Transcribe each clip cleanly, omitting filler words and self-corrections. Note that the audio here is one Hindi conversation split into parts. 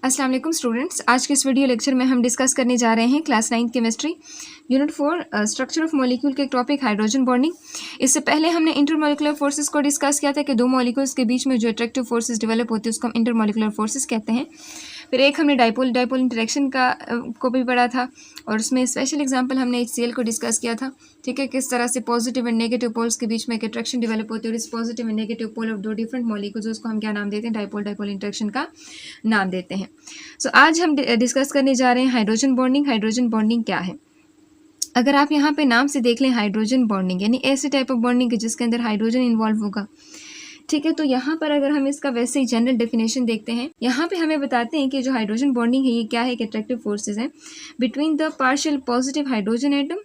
अस्सलाम वालेकुम स्टूडेंट्स। आज के इस वीडियो लेक्चर में हम डिस्कस करने जा रहे हैं class 9 chemistry unit 4 structure of molecule के टॉपिक हाइड्रोजन बॉन्डिंग। इससे पहले हमने इंटरमॉलिक्यूलर फोर्सेस को डिस्कस किया था कि दो मॉलिक्यूल्स के बीच में जो अट्रैक्टिव फोर्सेस डेवलप होती है उसको हम इंटरमॉलिक्यूलर फोर्सेस कहते हैं। फिर एक हमने डाइपोल इंटरेक्शन को भी पढ़ा था और उसमें स्पेशल एग्जाम्पल हमने HCl को डिस्कस किया था। ठीक है, किस तरह से पॉजिटिव एंड नेगेटिव पोल्स के बीच में एक अट्रैक्शन डेवलप होती है और इस positive and negative pole of दो डिफरेंट मॉलिक्यूल्स उसको हम क्या नाम देते हैं, डाइपोल इंटरेक्शन का नाम देते हैं। सो आज हम डिस्कस करने जा रहे हैं हाइड्रोजन बॉन्डिंग। हाइड्रोजन बॉन्डिंग क्या है? अगर आप यहाँ पे नाम से देख लें हाइड्रोजन बॉन्डिंग यानी ऐसे टाइप ऑफ बॉन्डिंग है जिसके अंदर हाइड्रोजन इन्वॉल्व होगा। ठीक है, तो यहाँ पर अगर हम इसका वैसे ही जनरल डेफिनेशन देखते हैं, यहाँ पे हमें बताते हैं कि जो हाइड्रोजन बॉन्डिंग है ये क्या है कि अट्रैक्टिव फोर्सेस हैं between the partial positive hydrogen atom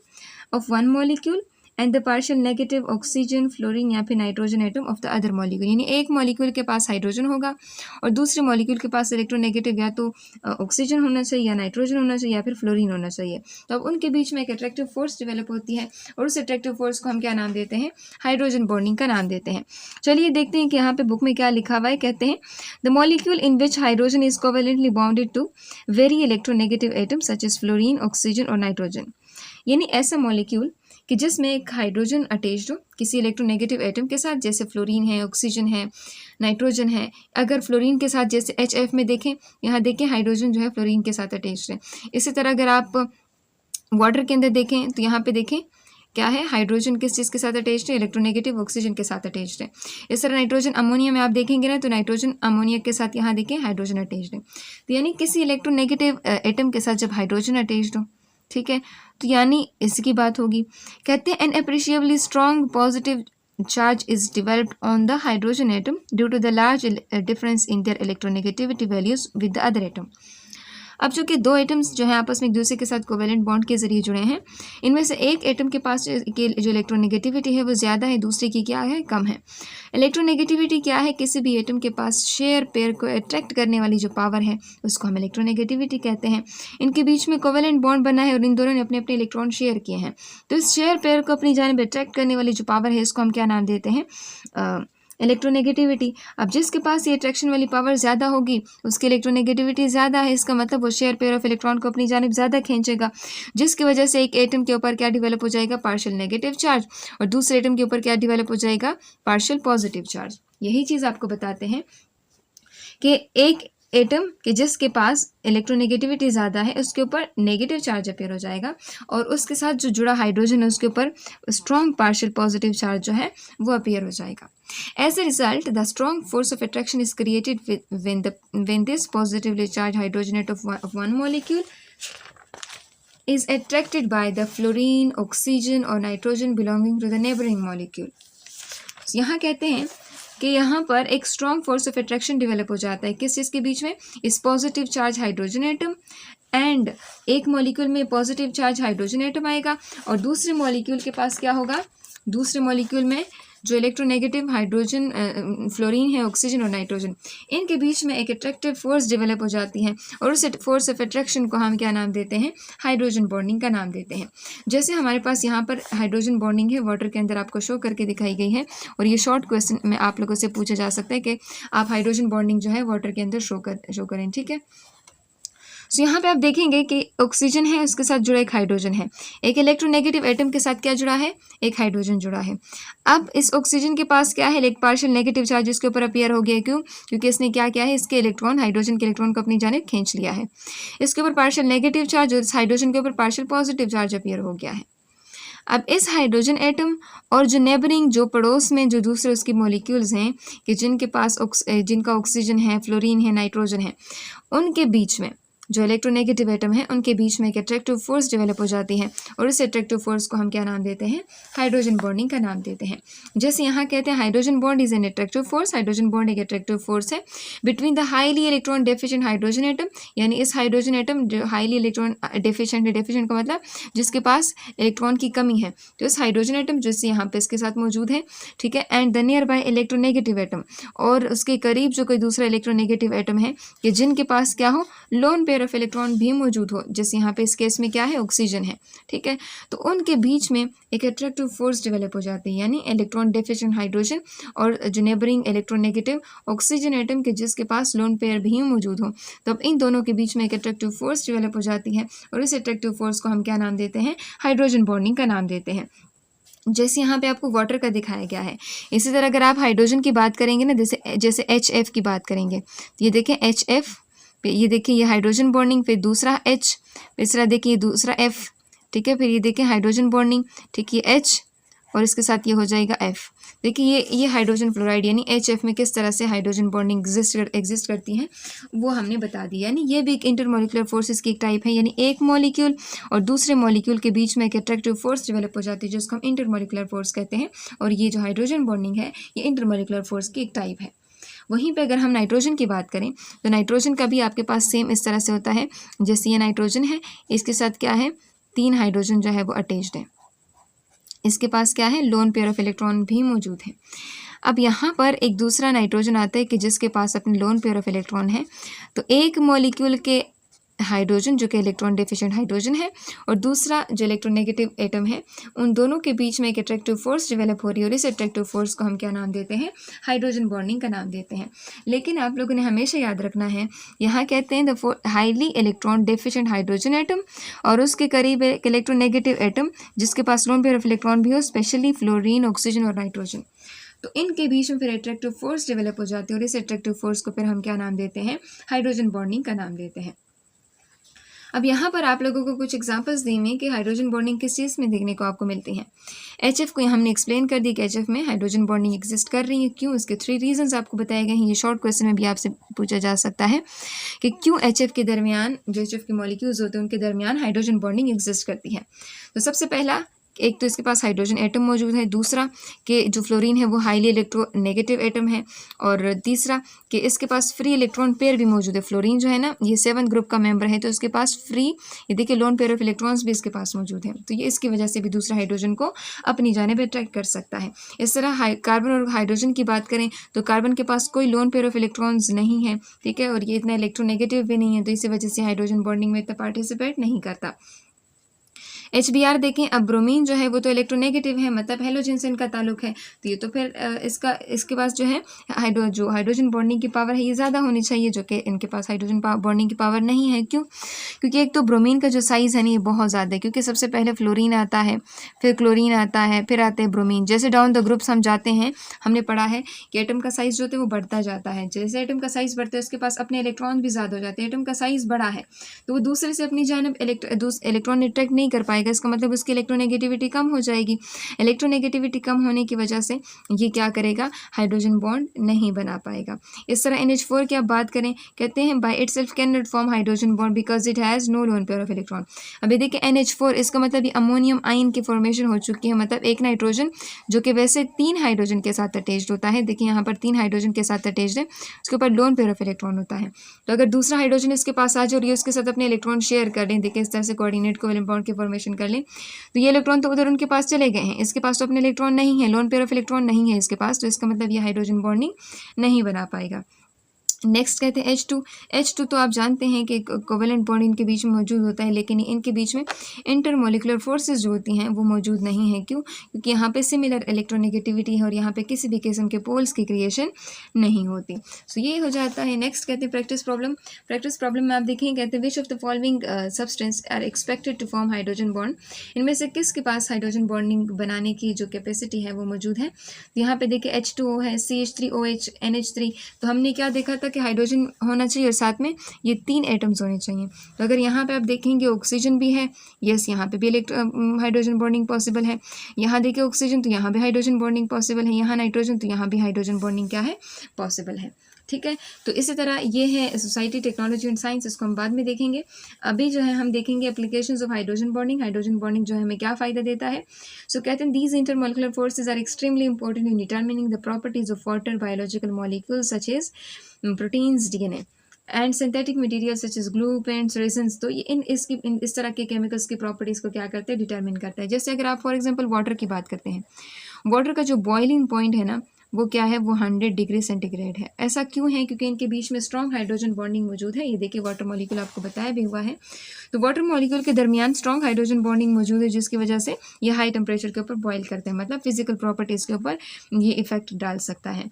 of one molecule and the partial negative oxygen fluorine या फिर nitrogen atom of the other molecule. यानी एक मॉलिक्यूल के पास हाइड्रोजन होगा और दूसरे मॉलिक्यूल के पास इलेक्ट्रोनेगेटिव या तो ऑक्सीजन होना चाहिए या नाइट्रोजन होना चाहिए या फिर फ्लोरीन होना चाहिए। तो अब उनके बीच में एक अट्रैक्टिव फोर्स डेवलप होती है और उस अट्रैक्टिव फोर्स को हम क्या नाम देते हैं, हाइड्रोजन बॉन्डिंग का नाम देते हैं। चलिए देखते हैं कि यहाँ पे बुक में क्या लिखा हुआ है। कहते हैं the molecule in which hydrogen is covalently bonded to very electronegative atom such as fluorine, oxygen और नाइट्रोजन। यानी ऐसा मॉलिक्यूल कि जिसमें एक हाइड्रोजन अटैच्ड हो किसी इलेक्ट्रोनेगेटिव एटम के साथ, जैसे फ्लोरीन है, ऑक्सीजन है, नाइट्रोजन है। अगर फ्लोरीन के साथ जैसे HF में देखें, यहाँ देखें हाइड्रोजन जो है फ्लोरीन के साथ अटैच्ड है। इसी तरह अगर आप वाटर के अंदर देखें तो यहाँ पे देखें क्या है, हाइड्रोजन किस चीज़ के साथ अटैच्ड है, इलेक्ट्रोनेगेटिव ऑक्सीजन के साथ अटैच्ड है। इस तरह नाइट्रोजन अमोनिया में आप देखेंगे ना तो नाइट्रोजन अमोनिया के साथ यहाँ देखें हाइड्रोजन अटैच्ड है। तो यानी किसी इलेक्ट्रोनेगेटिव एटम के साथ जब हाइड्रोजन अटैच्ड हो, ठीक है, तो यानी इसकी बात होगी। कहते हैं an appreciably strong positive charge is developed on the hydrogen atom due to the large difference in their electronegativity values with the other atom. अब जो कि दो एटम्स जो है आपस में एक दूसरे के साथ कोवेलेंट बॉन्ड के जरिए जुड़े हैं, इनमें से एक एटम के पास जो इलेक्ट्रोनेगेटिविटी है वो ज़्यादा है, दूसरे की क्या है, कम है। इलेक्ट्रोनेगेटिविटी क्या है, किसी भी एटम के पास शेयर पेयर को अट्रैक्ट करने वाली जो पावर है उसको हम इलेक्ट्रोनेगेटिविटी कहते हैं। इनके बीच में कोवेलेंट बॉन्ड बना है और इन दोनों ने अपने अपने इलेक्ट्रॉन शेयर किए हैं, तो इस शेयर पेयर को अपनी जानिब अट्रैक्ट करने वाली जो पावर है इसको हम क्या नाम देते हैं, इलेक्ट्रोनेगेटिविटी। अब जिसके पास ये अट्रैक्शन वाली पावर ज़्यादा होगी उसकी इलेक्ट्रोनेगेटिविटी ज़्यादा है, इसका मतलब वो शेयर पेयर ऑफ इलेक्ट्रॉन को अपनी जानिब ज़्यादा खींचेगा, जिसकी वजह से एक एटम के ऊपर क्या डेवलप हो जाएगा, पार्शियल नेगेटिव चार्ज, और दूसरे एटम के ऊपर क्या डेवलप हो जाएगा, पार्शियल पॉजिटिव चार्ज। यही चीज़ आपको बताते हैं कि एक एटम कि जिसके पास इलेक्ट्रोनेगेटिविटी ज़्यादा है उसके ऊपर नेगेटिव चार्ज अपेयर हो जाएगा और उसके साथ जो जुड़ा हाइड्रोजन है उसके ऊपर स्ट्रॉन्ग पार्शियल पॉजिटिव चार्ज जो है वो अपेयर हो जाएगा। As a result, the strong force of attraction is created when this positively charged hydrogen atom of one molecule is attracted by the fluorine, oxygen or nitrogen belonging to the neighboring molecule. यहाँ कहते हैं कि यहाँ पर एक strong force of attraction develop हो जाता है किस चीज़ के बीच में, इस positive charge hydrogen atom and एक मॉलिक्यूल में पॉजिटिव चार्ज हाइड्रोजन एटम आएगा और दूसरे मॉलिक्यूल के पास क्या होगा, दूसरे मॉलिक्यूल में जो इलेक्ट्रोनेगेटिव हाइड्रोजन फ्लोरीन है, ऑक्सीजन और नाइट्रोजन, इनके बीच में एक अट्रैक्टिव फोर्स डेवलप हो जाती है और उस फोर्स ऑफ अट्रैक्शन को हम क्या नाम देते हैं, हाइड्रोजन बॉन्डिंग का नाम देते हैं। जैसे हमारे पास यहाँ पर हाइड्रोजन बॉन्डिंग है, वाटर के अंदर आपको शो करके दिखाई गई है और ये शॉर्ट क्वेश्चन में आप लोगों से पूछा जा सकता है कि आप हाइड्रोजन बॉन्डिंग जो है वाटर के अंदर शो करें। ठीक है, सो यहाँ पे आप देखेंगे कि ऑक्सीजन है उसके साथ जुड़ा एक हाइड्रोजन है, एक इलेक्ट्रोनेगेटिव एटम के साथ क्या जुड़ा है, एक हाइड्रोजन जुड़ा है। अब इस ऑक्सीजन के पास क्या है, एक पार्शियल नेगेटिव चार्ज इसके ऊपर अपीयर हो गया। क्यों? क्योंकि इसने क्या किया है, इसके इलेक्ट्रॉन हाइड्रोजन के इलेक्ट्रॉन को अपनी जानिब खींच लिया है। इसके ऊपर पार्शियल नेगेटिव चार्ज और इस हाइड्रोजन के ऊपर पार्शियल पॉजिटिव चार्ज अपीयर हो गया है। अब इस हाइड्रोजन एटम और जो नेबरिंग जो पड़ोस में जो दूसरे उसकी मॉलिक्यूल्स हैं कि जिनके पास जिनका ऑक्सीजन है, फ्लोरीन है, नाइट्रोजन है, उनके बीच में जो इलेक्ट्रोनेगेटिव एटम है उनके बीच में एक अट्रैक्टिव फोर्स डेवलप हो जाती है और इस अट्रैक्टिव फोर्स को हम क्या नाम देते हैं, हाइड्रोजन बॉन्डिंग का नाम देते हैं। जैसे यहाँ कहते हैं hydrogen bond is an attractive force, hydrogen bond एक अट्रैक्टिव फोर्स है between the highly electron deficient hydrogen atom, यानी इस हाइड्रोजन एटम जो हाईली इलेक्ट्रॉन डेफिशिएंट है, डेफिशिएंट का मतलब जिसके पास इलेक्ट्रॉन की कमी है, तो इस हाइड्रोजन एटम जिससे यहाँ पे इसके साथ मौजूद है, ठीक है, and the near by electronegative atom, और उसके करीब जो कोई दूसरा इलेक्ट्रोनेगेटिव एटम है कि जिनके पास क्या हो, लोन पेयर ऑफ इलेक्ट्रॉन भी मौजूद हो, जैसे यहाँ पे इस केस में क्या है, ऑक्सीजन है, ठीक है, तो उनके बीच में एक अट्रैक्टिव फोर्स डेवलप हो जाती है, यानी इलेक्ट्रॉन डेफिशिएंट हाइड्रोजन और जो नेबरिंग इलेक्ट्रोनेगेटिव ऑक्सीजन एटम के जिसके पास लोन पेयर भी मौजूद हो, तो अब इन दोनों के बीच में एक अट्रैक्टिव फोर्स डेवलप हो जाती है और इस अट्रैक्टिव फोर्स को हम क्या नाम देते हैं, हाइड्रोजन बॉन्डिंग का नाम देते हैं। जैसे यहाँ पे आपको वाटर का दिखाया गया है, इसी तरह अगर आप हाइड्रोजन की बात करेंगे ना, जैसे जैसे HF की बात करेंगे, तो ये देखें HF, ये देखिए ये हाइड्रोजन बॉन्डिंग, फिर दूसरा H, तीसरा देखिए ये दूसरा F, ठीक है, फिर ये देखें हाइड्रोजन बॉन्डिंग, ठीक है, ये H और इसके साथ ये हो जाएगा F। देखिए ये हाइड्रोजन फ्लोराइड यानी HF में किस तरह से हाइड्रोजन बॉन्डिंग एग्जिस्ट करती है वो हमने बता दिया। यानी ये भी एक इंटरमोलिकुलर फोर्सेस की एक टाइप है, यानी एक मॉलिक्यूल और दूसरे मॉलिक्यूल के बीच में एक अट्रैक्टिव फोर्स डेवलप हो जाती है जिसको हम इंटरमोलिकुलर फोर्स कहते हैं, और ये जो हाइड्रोजन बॉन्डिंग है ये इंटरमोलिकुलर फोर्स की एक टाइप है। वहीं पे अगर हम नाइट्रोजन की बात करें तो नाइट्रोजन का भी आपके पास सेम इस तरह से होता है, जैसे ये नाइट्रोजन है, इसके साथ क्या है, 3 हाइड्रोजन जो है वो अटैच्ड है, इसके पास क्या है, लोन पेयर ऑफ इलेक्ट्रॉन भी मौजूद है। अब यहाँ पर एक दूसरा नाइट्रोजन आता है कि जिसके पास अपने लोन पेयर ऑफ इलेक्ट्रॉन है, तो एक मॉलिक्यूल के हाइड्रोजन जो कि इलेक्ट्रॉन डेफिशिएंट हाइड्रोजन है और दूसरा जो इलेक्ट्रोनेगेटिव एटम है, उन दोनों के बीच में एक अट्रैक्टिव फोर्स डेवलप हो रही है और इस अट्रैक्टिव फोर्स को हम क्या नाम देते हैं, हाइड्रोजन बॉन्डिंग का नाम देते हैं। लेकिन आप लोगों ने हमेशा याद रखना है, यहाँ कहते हैं the highly electron deficient hydrogen atom और उसके करीब एक इलेक्ट्रोनेगेटिव एटम जिसके पास लोन पेयर ऑफ इलेक्ट्रॉन भी हो, स्पेशली फ्लोरीन, ऑक्सीजन और नाइट्रोजन, तो इनके बीच में फिर अट्रैक्टिव फोर्स डेवलप हो जाती है और इस अट्रैक्टिव फोर्स को फिर हम क्या नाम देते हैं, हाइड्रोजन बॉन्डिंग का नाम देते हैं। अब यहाँ पर आप लोगों को कुछ एग्जांपल्स दी हुई कि हाइड्रोजन बॉन्डिंग किस चीज़ में देखने को आपको मिलती है। HF को हमने एक्सप्लेन कर दी कि HF में हाइड्रोजन बॉन्डिंग एग्जिस्ट कर रही है, क्यों, इसके 3 रीजंस आपको बताए गए हैं। ये शॉर्ट क्वेश्चन में भी आपसे पूछा जा सकता है कि क्यों HF के दरमियान, जो HF के मॉलिक्यूल्स होते हैं उनके दरमियान हाइड्रोजन बॉन्डिंग एग्जिस्ट करती है। तो सबसे पहला, एक तो इसके पास हाइड्रोजन एटम मौजूद है, दूसरा कि जो फ्लोरीन है वो हाईली इलेक्ट्रोनेगेटिव एटम है, और तीसरा कि इसके पास फ्री इलेक्ट्रॉन पेयर भी मौजूद है। फ्लोरीन जो है ना ये 7th ग्रुप का मेंबर है, तो इसके पास फ्री, ये देखिए, लोन पेयर ऑफ इलेक्ट्रॉन्स भी इसके पास मौजूद है, तो ये इसकी वजह से भी दूसरा हाइड्रोजन को अपनी जानिब अट्रैक्ट कर सकता है। इस तरह कार्बन और हाइड्रोजन की बात करें तो कार्बन के पास कोई लोन पेयर ऑफ इलेक्ट्रॉन्स नहीं है, ठीक है, और ये इतना इलेक्ट्रोनेगेटिव भी नहीं है, तो इसी वजह से हाइड्रोजन बॉन्डिंग में इतना पार्टिसिपेट नहीं करता। HBr देखें, अब ब्रोमीन जो है वो तो इलेक्ट्रोनेगेटिव है, मतलब हेलोजन से इनका ताल्लुक है, तो ये तो फिर इसके पास जो है हाइड्रोजन बॉन्डिंग की पावर है ये ज़्यादा होनी चाहिए, जो कि इनके पास हाइड्रोजन बॉन्डिंग की पावर नहीं है। क्यों? क्योंकि एक तो ब्रोमीन का जो साइज़ है ना ये बहुत ज़्यादा है, क्योंकि सबसे पहले फ्लोरीन आता है, फिर क्लोरीन आता है, फिर आते हैं ब्रोमीन। जैसे डाउन द ग्रुप्स हम जाते हैं, हमने पढ़ा है कि एटम का साइज़ जो होता है वो बढ़ता जाता है। जैसे एटम का साइज़ बढ़ता है उसके पास अपने इलेक्ट्रॉन भी ज़्यादा हो जाते हैं। एटम का साइज़ बड़ा है तो वो दूसरे से अपनी जानिब इलेक्ट्रॉन अट्रैक्ट नहीं कर पाएगा, इसका मतलब उसकी इलेक्ट्रोनेगेटिविटी कम हो जाएगी। इलेक्ट्रोनेगेटिविटी कम होने की वजह से ये क्या करेगा, हाइड्रोजन बॉन्ड नहीं बना पाएगा। इस तरह NH4 की आप बात करें, कहते हैं by itself can not form hydrogen bond because it has no lone pair of electron. अभी देखिए NH4, इसका मतलब ये अमोनियम आयन की फॉर्मेशन हो चुकी है, मतलब एक नाइट्रोजन जो कि वैसे 3 हाइड्रोजन के साथ अटैच्ड होता है, देखिए यहाँ पर 3 हाइड्रोजन के साथ अटैच्ड है, उसके ऊपर लोन पेयर ऑफ इलेक्ट्रॉन होता है। तो अगर दूसरा हाइड्रोजन इसके पास आ जाए और ये उसके साथ अपने इलेक्ट्रॉन शेयर कर लें, देखिए इस तरह से कोऑर्डिनेट कोवैलेंट बॉन्ड की फॉर्मेशन कर लें, तो ये इलेक्ट्रॉन तो उधर उनके पास चले गए हैं, इसके पास तो अपने इलेक्ट्रॉन नहीं है, लोन पेयर ऑफ इलेक्ट्रॉन नहीं है इसके पास, तो इसका मतलब ये हाइड्रोजन बॉन्डिंग नहीं बना पाएगा। नेक्स्ट कहते हैं H2 तो आप जानते हैं कि कोवेलेंट बॉन्ड इनके बीच में मौजूद होता है, लेकिन इनके बीच में इंटरमोलिकुलर फोर्सेस जो होती हैं वो मौजूद नहीं है। क्यों? क्योंकि यहाँ पे सिमिलर इलेक्ट्रोनेगेटिविटी है और यहाँ पे किसी भी किस्म के पोल्स की क्रिएशन नहीं होती। सो ये हो जाता है। नेक्स्ट कहते हैं प्रैक्टिस प्रॉब्लम में आप देखें, कहते हैं which of the following substance are expected to form hydrogen bond, इनमें से किसके पास हाइड्रोजन बॉन्डिंग बनाने की जो कैपेसिटी है वो मौजूद है। तो यहाँ पे देखिए H2O है, CH3OH, NH3, तो हमने क्या देखा था कि हाइड्रोजन होना चाहिए और साथ में ये 3 एटम्स होने चाहिए। तो अगर यहाँ पे आप देखेंगे ऑक्सीजन भी है, यस यहाँ पे भी हाइड्रोजन बॉन्डिंग पॉसिबल है, यहाँ देखिए ऑक्सीजन तो यहाँ भी हाइड्रोजन बॉन्डिंग पॉसिबल है, यहाँ नाइट्रोजन तो यहाँ भी हाइड्रोजन बॉन्डिंग क्या है, पॉसिबल है। ठीक है, तो इसी तरह ये है सोसाइटी, टेक्नोलॉजी एंड साइंस, इसको हम बाद में देखेंगे। अभी जो है हम देखेंगे एप्लीकेशंस ऑफ हाइड्रोजन बॉन्डिंग जो है हमें क्या फ़ायदा देता है। सो कहते हैं these intermolecular forces are extremely important in determining the properties of water, biological molecules such as proteins, DNA and synthetic material such as glue, paints, resins. तो ये इस तरह के केमिकल्स की प्रॉपर्टीज़ को क्या करते हैं, डिटरमिन करता है। जैसे अगर आप फॉर एग्जांपल वाटर की बात करते हैं, वाटर का जो बॉइलिंग पॉइंट है ना वो क्या है, वो 100 डिग्री सेंटीग्रेड है। ऐसा क्यों है? क्योंकि इनके बीच में स्ट्रॉन्ग हाइड्रोजन बॉन्डिंग मौजूद है। ये देखिए वाटर मॉलिक्यूल आपको बताया भी हुआ है। तो वाटर मॉलिक्यूल के दरमियान स्ट्रॉन्ग हाइड्रोजन बॉन्डिंग मौजूद है, जिसकी वजह से ये हाई टेम्परेचर के ऊपर बॉयल करते हैं, मतलब फिजिकल प्रॉपर्टीज़ के ऊपर ये इफेक्ट डाल सकता है।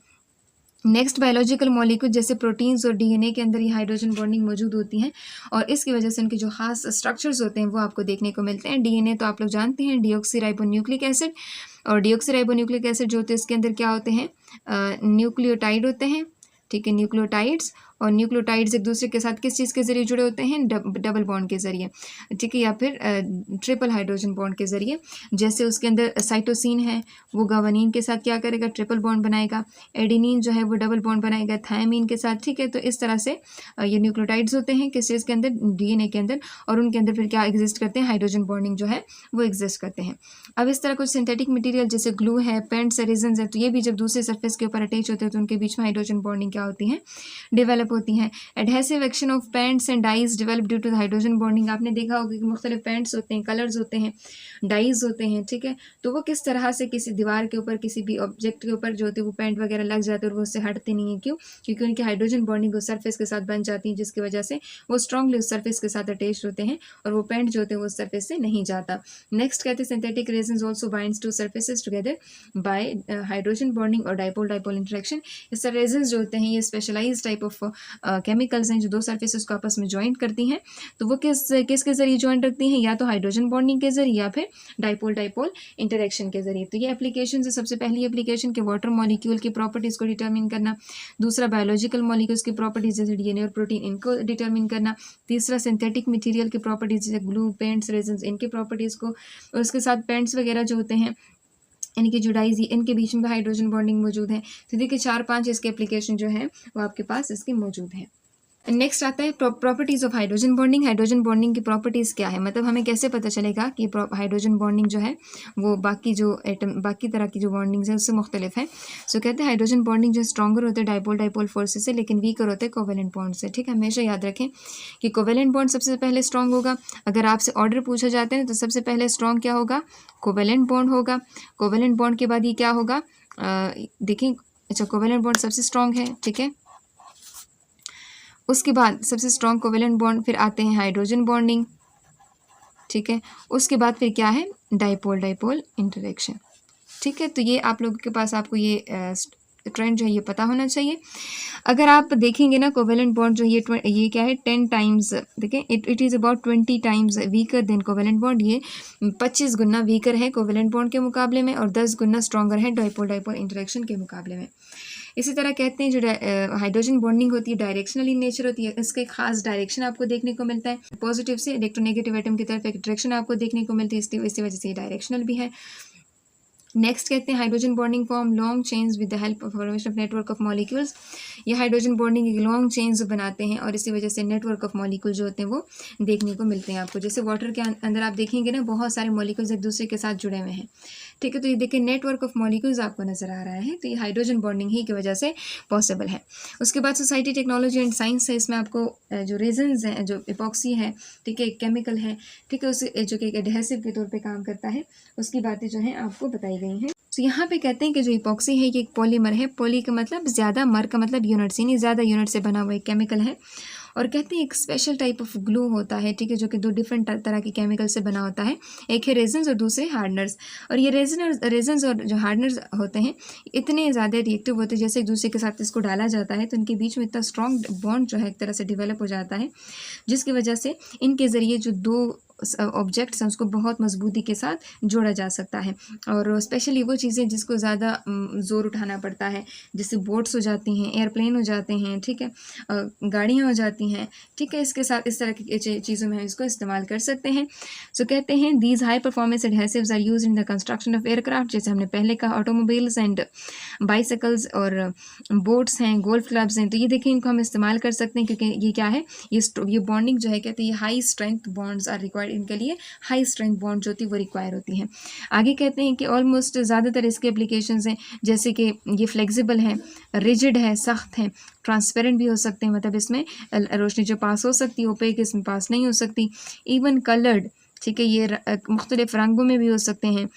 नेक्स्ट बायोलॉजिकल मॉलिक्यूल जैसे प्रोटीन्स और डीएनए के अंदर ये हाइड्रोजन बॉन्डिंग मौजूद होती है और इसकी वजह से उनके जो खास स्ट्रक्चर्स होते हैं वो आपको देखने को मिलते हैं। डीएनए तो आप लोग जानते हैं, डीऑक्सीराइबोन्यूक्लिक एसिड, और डीऑक्सीराइबोन्यूक्लिक एसिड जो होते हैं इसके अंदर क्या होते हैं, न्यूक्लियोटाइड होते हैं, ठीक है, न्यूक्लियोटाइड्स। और न्यूक्लियोटाइड्स एक दूसरे के साथ किस चीज़ के ज़रिए जुड़े होते हैं, डबल बॉन्ड के ज़रिए, ठीक है, या फिर ट्रिपल हाइड्रोजन बॉन्ड के ज़रिए। जैसे उसके अंदर साइटोसिन है, वो गावानीन के साथ क्या करेगा, ट्रिपल बॉन्ड बनाएगा। एडिनिन जो है वो डबल बॉन्ड बनाएगा थायमीन के साथ, ठीक है। तो इस तरह से ये न्यूक्लियोटाइड्स होते हैं किस चीज़ के अंदर, डीएनए के अंदर, और उनके अंदर फिर क्या एग्जिस्ट करते हैं, हाइड्रोजन बॉन्डिंग जो है वो एग्जिस्ट करते हैं। अब इस तरह कुछ सिंथेटिक मटेरियल जैसे ग्लू है, पेंट्स है, रेजन्स है, तो ये भी जब दूसरे सरफेस के ऊपर अटैच होते हैं तो उनके बीच में हाइड्रोजन बॉन्डिंग क्या होती है, डेवलप होती हैं। Adhesive action of paints and dyes develop due to the hydrogen bonding. आपने देखा होगा कि मुख्तलिफ पेंट्स होते हैं, कलर्स होते हैं, डाइज होते हैं, ठीक है। तो वो किस तरह से किसी दीवार के ऊपर, किसी भी ऑब्जेक्ट के ऊपर जो होते हैं वो पेंट वगैरह लग जाते हैं और वो उससे हटते नहीं है। क्यों? क्योंकि उनकी हाइड्रोजन बॉन्डिंग उस सरफेस के साथ बन जाती है, जिसकी वजह से वो स्ट्रांगली उस सरफेस के साथ अटैच होते हैं और वो पेंट जो होते हैं वो उस सरफेस से नहीं जाता। नेक्स्ट कहते हैं synthetic resins also binds to surfaces together by hydrogen bonding और डाइपोल डाइपोल इंटरेक्शन। इस तरह रेजन्स जो होते हैं ये स्पेशलाइज टाइप ऑफ केमिकल्स हैं जो दो सरफेसेस को आपस में ज्वाइंट करती हैं। तो वो किसके जरिए ज्वाइंट रखती हैं, या तो हाइड्रोजन बॉन्डिंग के जरिए या फिर डाइपोल डाइपोल इंटरेक्शन के जरिए। तो ये एप्लीकेशन है, सबसे पहली एप्लीकेशन के वाटर मॉलिक्यूल की प्रॉपर्टीज़ को डिटरमिन करना, दूसरा बायोलॉजिकल मॉलिक्यूल्स की प्रॉपर्टीज जैसे डीएनए और प्रोटीन इनको डिटरमिन करना, तीसरा सिंथेटिक मटेरियल की प्रॉपर्टीज जैसे ग्लू, पेंट्स, रेजन्स इनकी प्रॉपर्टीज़ को, और उसके साथ पेंट्स वगैरह जो होते हैं इनकी जो डाइज इनके बीच में भी हाइड्रोजन बॉन्डिंग मौजूद है। तो देखिए 4-5 इसके एप्लीकेशन जो है वो आपके पास इसके मौजूद है। नेक्स्ट आता है properties of hydrogen bonding. Hydrogen bonding की प्रॉपर्टीज़ क्या है, मतलब हमें कैसे पता चलेगा कि हाइड्रोजन बॉन्डिंग जो है वो बाकी तरह की जो बॉन्डिंग्स है उससे मुख्तलिफ है। सो कहते हैं हाइड्रोजन बॉन्डिंग जो स्ट्रॉन्गर होते हैं डाइपोल डाइपोल फोर्सेस से, लेकिन वीकर होते हैं कोवेलेंट बॉन्ड से, ठीक है। हमेशा याद रखें कि कोवेलेंट बॉन्ड सबसे पहले स्ट्रॉन्ग होगा। अगर आपसे ऑर्डर पूछा जाता है तो सबसे पहले स्ट्रॉन्ग क्या होगा, कोवेलेंट बॉन्ड होगा। कोवेलेंट बॉन्ड के बाद ये क्या होगा, देखें, अच्छा कोवेलेंट बॉन्ड सबसे स्ट्रॉन्ग है, ठीक है। उसके बाद सबसे स्ट्रॉन्ग कोवेलेंट बॉन्ड, फिर आते हैं हाइड्रोजन बॉन्डिंग, ठीक है। उसके बाद फिर क्या है, डाइपोल डाइपोल इंटरेक्शन, ठीक है। तो ये आप लोगों के पास आपको ये ट्रेंड जो है ये पता होना चाहिए। अगर आप देखेंगे ना कोवेलेंट बॉन्ड जो ये क्या है 10 टाइम्स, देखें it is about 20 times weaker then covalent bond. ये 25 गुना वीकर है कोवेलेंट बॉन्ड के मुकाबले में और 10 गुना स्ट्रॉन्गर है डाइपोल डाइपोल इंटरेक्शन के मुकाबले में। इसी तरह कहते हैं जो हाइड्रोजन बॉन्डिंग होती है डायरेक्शनल इन नेचर होती है। इसका एक खास डायरेक्शन आपको देखने को मिलता है, पॉजिटिव से इलेक्ट्रोनेगेटिव एटम की तरफ एक डायरेक्शन आपको देखने को मिलती है, इसी वजह से ये डायरेक्शनल भी है। नेक्स्ट कहते हैं hydrogen bonding form long chains with the help of formation of network of molecules. ये हाइड्रोजन बॉन्डिंग एक लॉन्ग चेन्स बनाते हैं और इसी वजह से नेटवर्क ऑफ मॉलिक्यूल जो होते हैं वो देखने को मिलते हैं आपको। जैसे वाटर के अंदर आप देखेंगे ना बहुत सारे मॉलिक्यूल्स एक दूसरे के साथ जुड़े हुए हैं, ठीक है। तो ये देखिए नेटवर्क ऑफ मॉलिक्यूल्स आपको नजर आ रहा है, तो ये हाइड्रोजन बॉन्डिंग ही की वजह से पॉसिबल है। उसके बाद सोसाइटी टेक्नोलॉजी एंड साइंस है, इसमें आपको जो रेजन्स हैं, जो इपॉक्सी है, ठीक है, केमिकल है, ठीक है, उस जो कि एक एडहेसिव के तौर पे काम करता है, उसकी बातें जो हैं आपको बताई गई हैं। तो यहाँ पे कहते हैं कि जो इपॉक्सी है ये एक पॉलीमर है, पॉली का मतलब ज़्यादा, मर का मतलब यूनिट्स, यानी ज़्यादा यूनिट से बना हुआ एक केमिकल है। और कहते हैं एक स्पेशल टाइप ऑफ ग्लू होता है, ठीक है, जो कि 2 डिफरेंट तरह के केमिकल से बना होता है, एक है रेजन्स और दूसरे हार्डनर्स। और ये रेजन्स और जो हार्डनर्स होते हैं इतने ज़्यादा रिएक्टिव होते हैं, जैसे एक दूसरे के साथ इसको डाला जाता है तो इनके बीच में इतना स्ट्रॉन्ग बॉन्ड जो है एक तरह से डेवलप हो जाता है, जिसकी वजह से इनके ज़रिए जो 2 ऑब्जेक्ट्स हैं उसको बहुत मजबूती के साथ जोड़ा जा सकता है। और स्पेशली वो चीज़ें जिसको ज़्यादा ज़ोर उठाना पड़ता है, जैसे बोट्स हो जाती हैं, एयरप्लेन हो जाते हैं, ठीक है, गाड़ियाँ हो जाती हैं, ठीक है, इसके साथ इस तरह की चीज़ों में हम इसको इस्तेमाल कर सकते हैं। सो कहते हैं these high performance adhesives are used in the construction of aircraft, जैसे हमने पहले कहा ऑटोमोबाइल्स एंड बाइसाइकल्स और बोट्स हैं, गोल्फ क्लब्स हैं। तो ये देखिए इनको हम इस्तेमाल कर सकते हैं क्योंकि ये क्या है, ये बॉन्डिंग जो है कहते हैं ये high strength bonds are required, इनके लिए हाई स्ट्रेंथ बॉन्ड जो होती है वो रिक्वायर होती हैं। आगे कहते हैं कि ऑलमोस्ट ज़्यादातर इसके एप्लीकेशंस हैं, जैसे कि ये फ्लेक्सिबल है, रिजिड है, सख्त है, ट्रांसपेरेंट भी हो सकते हैं, मतलब इसमें रोशनी जो पास हो सकती है ओपेक इसमें पास नहीं हो सकती, इवन कलर्ड, ठीक है, ये मुख्तलिफ रंगों में भी हो सकते हैं,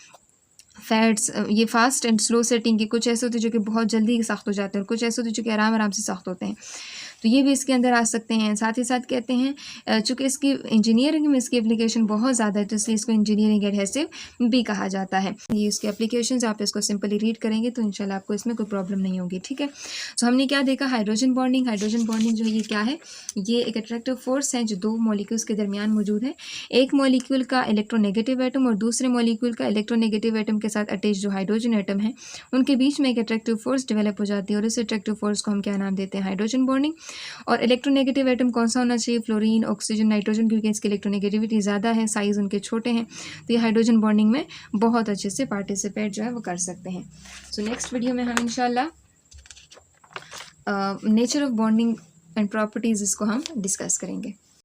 फैट्स ये फास्ट एंड स्लो सेटिंग के कुछ ऐसे होते हैं जो कि बहुत जल्दी सख्त हो जाते हैं और कुछ ऐसे होते हैं जो कि आराम आराम से सख्त होते हैं, तो ये भी इसके अंदर आ सकते हैं। साथ ही साथ कहते हैं चूँकि इसकी इंजीनियरिंग में इसकी एप्लीकेशन बहुत ज़्यादा है, तो इसलिए इसको इंजीनियरिंग एडहेसिव भी कहा जाता है। ये इसके एप्लीकेशंस, आप इसको सिंपली रीड करेंगे तो इंशाल्लाह आपको इसमें कोई प्रॉब्लम नहीं होगी, ठीक है। तो हमने क्या देखा, हाइड्रोजन बॉन्डिंग। हाइड्रोजन बॉन्डिंग जो है ये क्या है, ये एक अट्रैक्टिव फोर्स है जो दो मॉलिक्यूल्स के दरमियान मौजूद है। एक मॉलिक्यूल का इलेक्ट्रोनेगेटिव एटम और दूसरे मॉलिक्यूल का इलेक्ट्रोनेगेटिव एटम के साथ अटैच जो हाइड्रोजन एटम है, उनके बीच में एक अट्रैक्टिव फोर्स डेवलप हो जाती है और इस अट्रैक्टिव फोर्स को हम क्या नाम देते हैं, हाइड्रोजन बॉन्डिंग। और इलेक्ट्रोनेगेटिव एटम कौन सा होना चाहिए, फ्लोरीन, ऑक्सीजन, नाइट्रोजन, क्योंकि इसकी इलेक्ट्रोनेगेटिविटी ज़्यादा है, साइज़ उनके छोटे हैं, तो ये हाइड्रोजन बॉन्डिंग में बहुत अच्छे से पार्टिसिपेट जो है वो कर सकते हैं। सो नेक्स्ट वीडियो में हम इंशाल्लाह nature of bonding and properties इसको हम डिस्कस करेंगे।